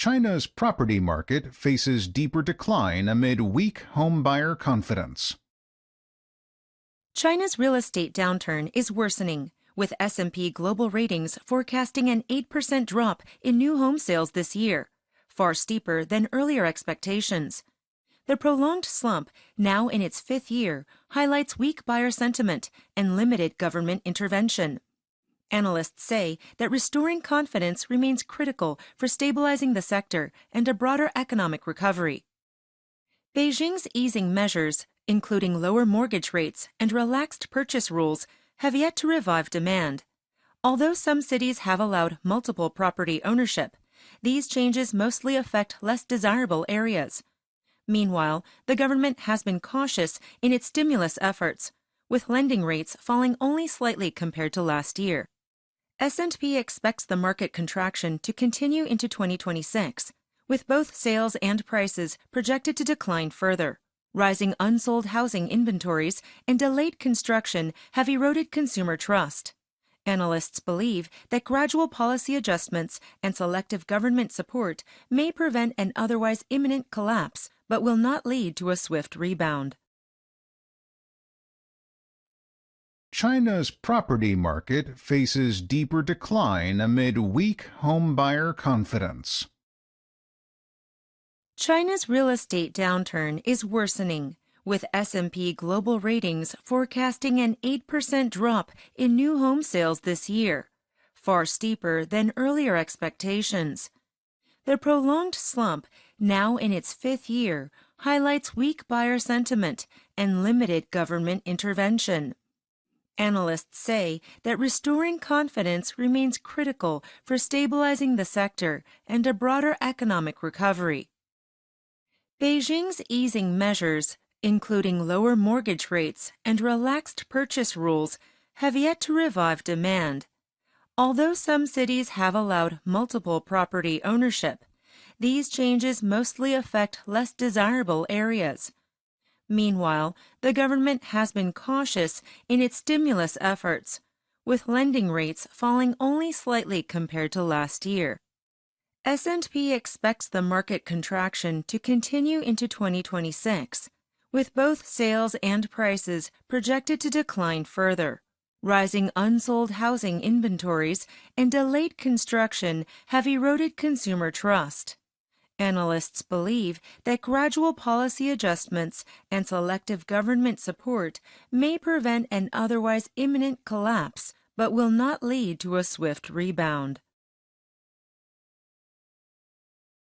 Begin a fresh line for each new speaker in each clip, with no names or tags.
China's property market faces deeper decline amid weak homebuyer confidence.
China's real estate downturn is worsening, with S&P Global Ratings forecasting an 8% drop in new home sales this year, far steeper than earlier expectations. The prolonged slump, now in its fifth year, highlights weak buyer sentiment and limited government intervention. Analysts say that restoring confidence remains critical for stabilizing the sector and a broader economic recovery. Beijing's easing measures, including lower mortgage rates and relaxed purchase rules, have yet to revive demand. Although some cities have allowed multiple property ownership, these changes mostly affect less desirable areas. Meanwhile, the government has been cautious in its stimulus efforts, with lending rates falling only slightly compared to last year. S&P expects the market contraction to continue into 2026, with both sales and prices projected to decline further. Rising unsold housing inventories and delayed construction have eroded consumer trust. Analysts believe that gradual policy adjustments and selective government support may prevent an otherwise imminent collapse, but will not lead to a swift rebound.
China's property market faces deeper decline amid weak homebuyer confidence.
China's real estate downturn is worsening, with S&P Global Ratings forecasting an 8% drop in new home sales this year, far steeper than earlier expectations. The prolonged slump, now in its fifth year, highlights weak buyer sentiment and limited government intervention. Analysts say that restoring confidence remains critical for stabilizing the sector and a broader economic recovery. Beijing's easing measures, including lower mortgage rates and relaxed purchase rules, have yet to revive demand. Although some cities have allowed multiple property ownership, these changes mostly affect less desirable areas. Meanwhile, the government has been cautious in its stimulus efforts, with lending rates falling only slightly compared to last year. S&P expects the market contraction to continue into 2026, with both sales and prices projected to decline further. Rising unsold housing inventories and delayed construction have eroded consumer trust. Analysts believe that gradual policy adjustments and selective government support may prevent an otherwise imminent collapse, but will not lead to a swift rebound.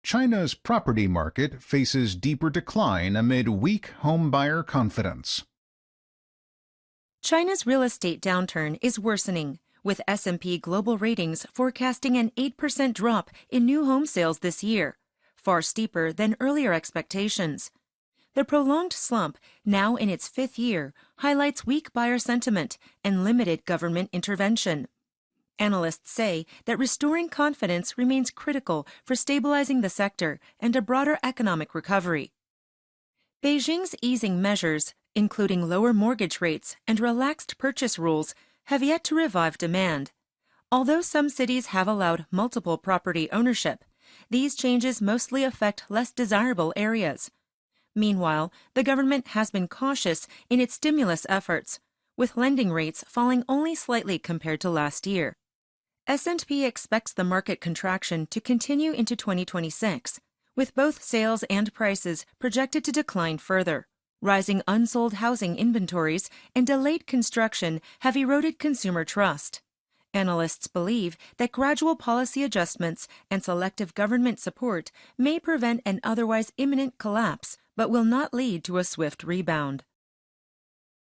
China's property market faces deeper decline amid weak homebuyer confidence.
China's real estate downturn is worsening, with S&P Global Ratings forecasting an 8% drop in new home sales this year, far steeper than earlier expectations. The prolonged slump, now in its fifth year, highlights weak buyer sentiment and limited government intervention. Analysts say that restoring confidence remains critical for stabilizing the sector and a broader economic recovery. Beijing's easing measures, including lower mortgage rates and relaxed purchase rules, have yet to revive demand. Although some cities have allowed multiple property ownership, these changes mostly affect less desirable areas. Meanwhile, the government has been cautious in its stimulus efforts, with lending rates falling only slightly compared to last year. S&P expects the market contraction to continue into 2026, with both sales and prices projected to decline further. Rising unsold housing inventories and delayed construction have eroded consumer trust. Analysts believe that gradual policy adjustments and selective government support may prevent an otherwise imminent collapse, but will not lead to a swift rebound.